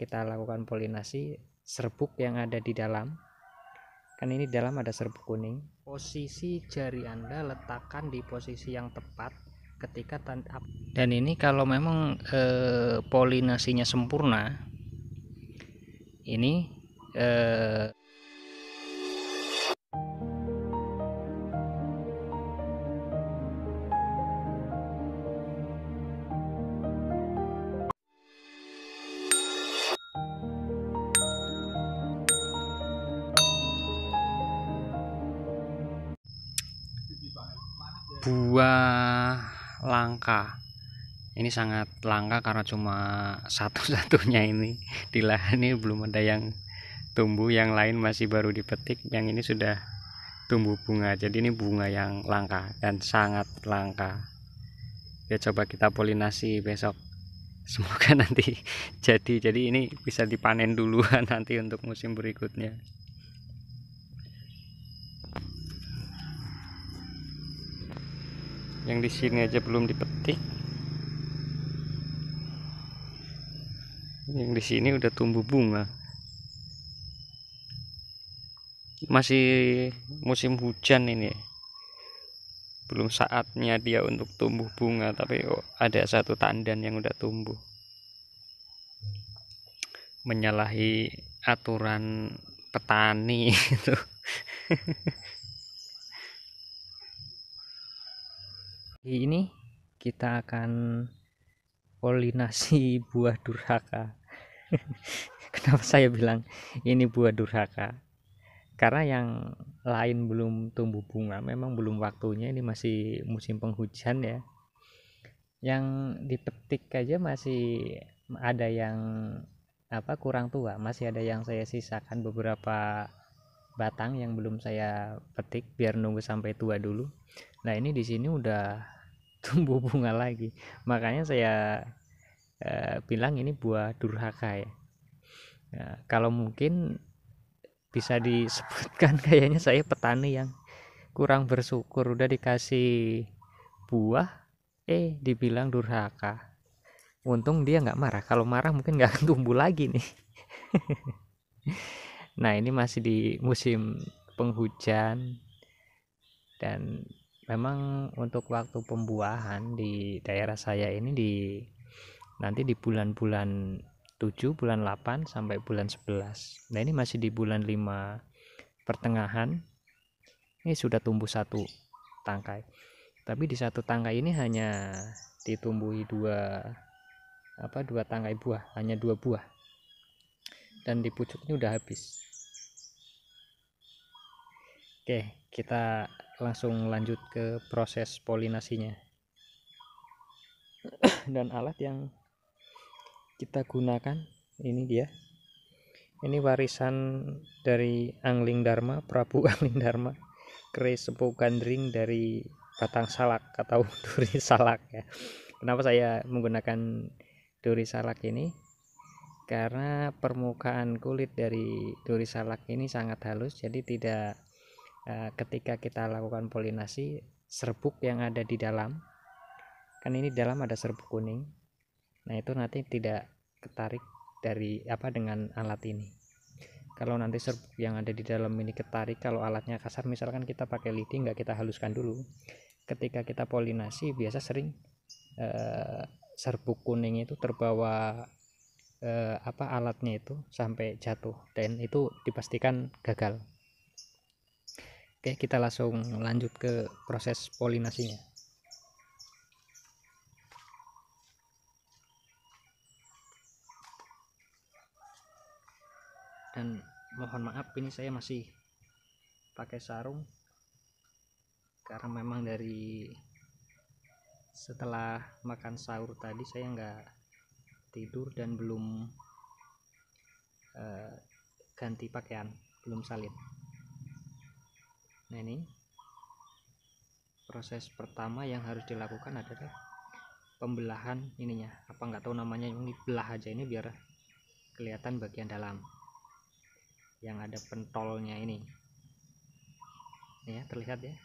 kita lakukan polinasi, serbuk yang ada di dalam, kan ini dalam ada serbuk kuning, posisi jari Anda letakkan di posisi yang tepat ketika dan ini kalau memang polinasinya sempurna, ini buah langka. Ini sangat langka karena cuma satu-satunya ini di lahan ini, belum ada yang tumbuh, yang lain masih baru dipetik, yang ini sudah tumbuh bunga. Jadi ini bunga yang langka dan sangat langka. Ya coba kita polinasi besok, semoga nanti jadi ini bisa dipanen duluan nanti untuk musim berikutnya. Yang di sini aja belum dipetik, yang di sini udah tumbuh bunga. Masih musim hujan ini, belum saatnya dia untuk tumbuh bunga, tapi ada satu tandan yang udah tumbuh. Menyalahi aturan petani itu. Ini kita akan polinasi buah durhaka. Kenapa saya bilang ini buah durhaka? Karena yang lain belum tumbuh bunga, memang belum waktunya, ini masih musim penghujan ya. Yang dipetik aja masih ada yang kurang tua, masih ada yang saya sisakan beberapa batang yang belum saya petik biar nunggu sampai tua dulu. Nah ini di sini udah tumbuh bunga lagi, makanya saya bilang ini buah durhaka ya. Nah, kalau mungkin bisa disebutkan kayaknya saya petani yang kurang bersyukur, udah dikasih buah dibilang durhaka. Untung dia nggak marah, kalau marah mungkin nggak akan tumbuh lagi nih. Nah ini masih di musim penghujan, dan memang untuk waktu pembuahan di daerah saya ini nanti di bulan-bulan 7, bulan 8 sampai bulan 11. Nah ini masih di bulan 5 pertengahan, ini sudah tumbuh satu tangkai, tapi di satu tangkai ini hanya ditumbuhi dua tangkai buah, hanya 2 buah, dan di pucuknya udah habis. Oke, kita langsung lanjut ke proses polinasinya. Dan alat yang kita gunakan ini dia. Ini warisan dari Angling Dharma, Prabu Angling Dharma, keris sepuh gandring dari batang salak atau duri salak ya. Kenapa saya menggunakan duri salak ini? Karena permukaan kulit dari duri salak ini sangat halus, jadi tidak ketika kita lakukan polinasi, serbuk yang ada di dalam, kan ini dalam ada serbuk kuning, nah itu nanti tidak ketarik dari dengan alat ini. Kalau nanti serbuk yang ada di dalam ini ketarik, kalau alatnya kasar, misalkan kita pakai lidi nggak kita haluskan dulu, ketika kita polinasi biasa sering serbuk kuning itu terbawa alatnya itu sampai jatuh, dan itu dipastikan gagal. Oke, kita langsung lanjut ke proses polinasinya. Dan mohon maaf ini saya masih pakai sarung, karena memang dari setelah makan sahur tadi saya nggak tidur dan belum ganti pakaian, belum salin. Nah ini proses pertama yang harus dilakukan adalah pembelahan ininya, nggak tahu namanya, ini belah aja ini biar kelihatan bagian dalam yang ada pentolnya ini ya, terlihat ya.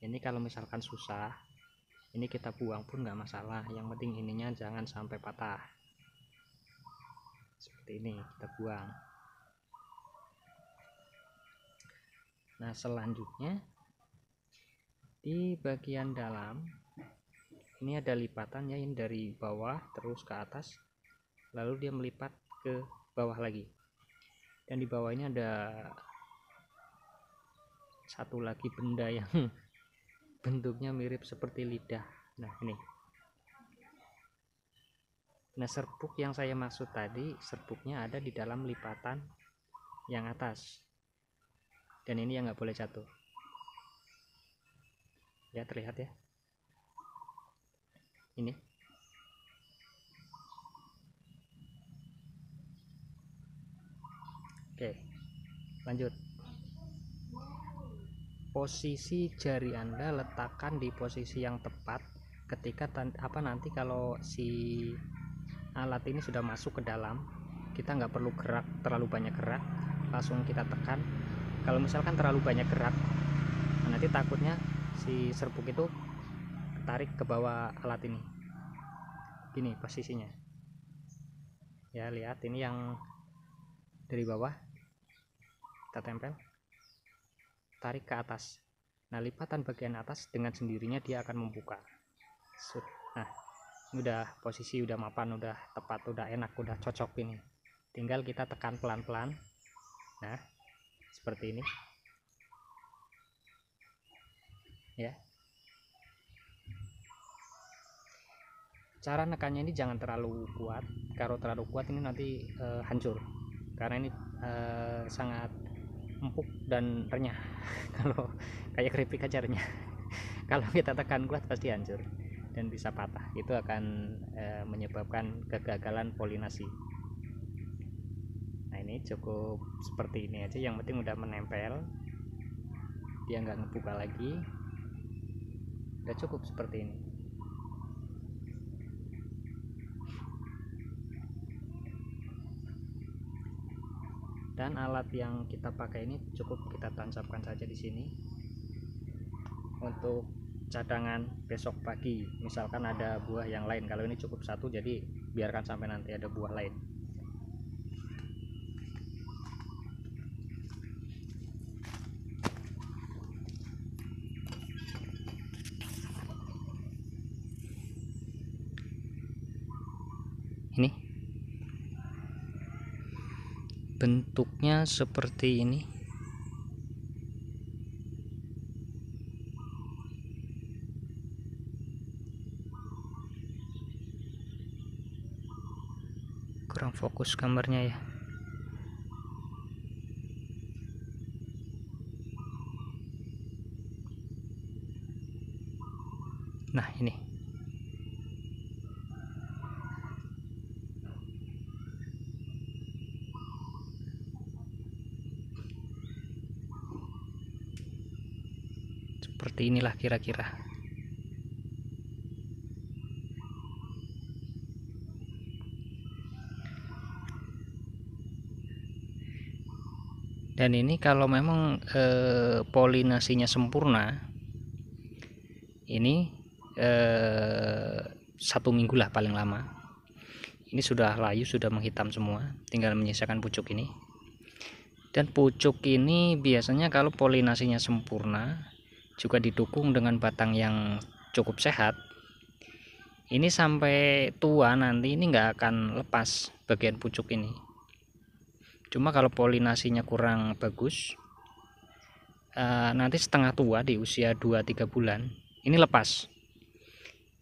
Ini kalau misalkan susah, Ini kita buang pun nggak masalah, yang penting ininya jangan sampai patah. Seperti ini kita buang. Nah, selanjutnya di bagian dalam ini ada lipatannya, ini dari bawah terus ke atas, lalu dia melipat ke bawah lagi, dan di bawah ini ada satu lagi benda yang bentuknya mirip seperti lidah. Nah, ini. Nah, serbuk yang saya maksud tadi, serbuknya ada di dalam lipatan yang atas, dan ini yang nggak boleh jatuh ya. Terlihat ya, ini. Oke, lanjut. Posisi jari Anda letakkan di posisi yang tepat ketika nanti kalau si alat ini sudah masuk ke dalam, kita nggak perlu gerak terlalu banyak, gerak langsung kita tekan. Kalau misalkan terlalu banyak gerak, nanti takutnya si serbuk itu tarik ke bawah alat ini. Gini posisinya ya, lihat ini yang dari bawah kita tempel, tarik ke atas. Nah, lipatan bagian atas dengan sendirinya dia akan membuka. Nah, udah posisi udah mapan, udah tepat, udah enak, udah cocok ini. Tinggal kita tekan pelan-pelan. Nah, seperti ini ya. Cara nekannya ini jangan terlalu kuat. Kalau terlalu kuat ini nanti hancur, karena ini sangat empuk dan renyah. Kalau kayak keripik aja renyah. Kalau kita tekan kuat pasti hancur dan bisa patah. Itu akan menyebabkan kegagalan polinasi. Nah, ini cukup seperti ini aja, yang penting udah menempel, dia nggak ngebuka lagi, udah cukup seperti ini. Dan alat yang kita pakai ini cukup kita tancapkan saja di sini untuk cadangan besok pagi, misalkan ada buah yang lain. Kalau ini cukup satu, jadi biarkan sampai nanti ada buah lain. Ini bentuknya seperti ini. Kurang fokus gambarnya ya. Nah, ini seperti inilah kira-kira. Dan ini kalau memang polinasinya sempurna, ini 1 minggu lah paling lama. Ini sudah layu, sudah menghitam semua, tinggal menyisakan pucuk ini. Dan pucuk ini biasanya kalau polinasinya sempurna, juga didukung dengan batang yang cukup sehat, ini sampai tua nanti ini nggak akan lepas bagian pucuk ini. Cuma kalau polinasinya kurang bagus, nanti setengah tua di usia 2-3 bulan ini lepas.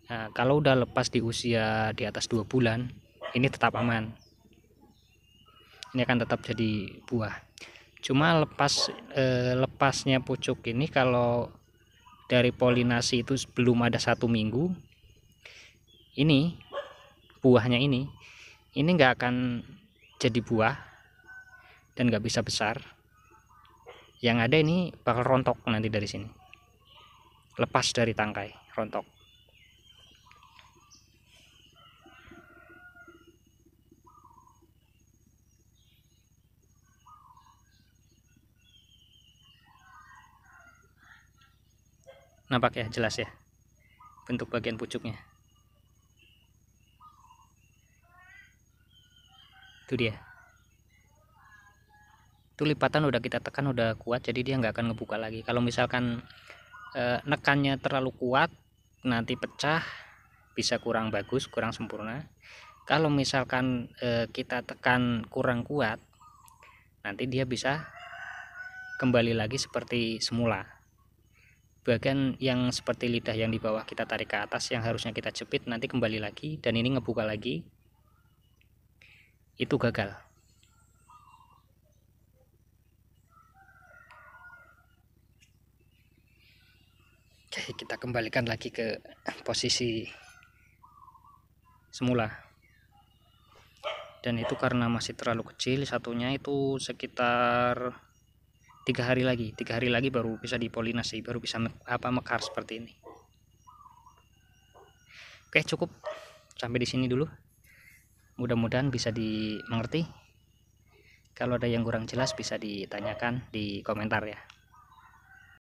Nah, kalau udah lepas di usia di atas 2 bulan, ini tetap aman, ini akan tetap jadi buah. Cuma lepasnya pucuk ini kalau dari polinasi itu belum ada 1 minggu, ini buahnya ini nggak akan jadi buah dan nggak bisa besar. Yang ada ini bakal rontok nanti dari sini, lepas dari tangkai, rontok. Nampak ya, jelas ya. bentuk bagian pucuknya. Itu dia. Itu lipatan udah kita tekan udah kuat, jadi dia nggak akan ngebuka lagi. Kalau misalkan nekannya terlalu kuat, nanti pecah, bisa kurang bagus, kurang sempurna. Kalau misalkan kita tekan kurang kuat, nanti dia bisa kembali lagi seperti semula. Bagian yang seperti lidah yang di bawah kita tarik ke atas, yang harusnya kita jepit, nanti kembali lagi, dan ini ngebuka lagi, itu gagal. Oke, kita kembalikan lagi ke posisi semula. Dan itu karena masih terlalu kecil, satunya itu sekitar 3 hari lagi baru bisa dipolinasi, baru bisa mekar seperti ini. Oke, cukup sampai di sini dulu. Mudah-mudahan bisa dimengerti. Kalau ada yang kurang jelas bisa ditanyakan di komentar ya.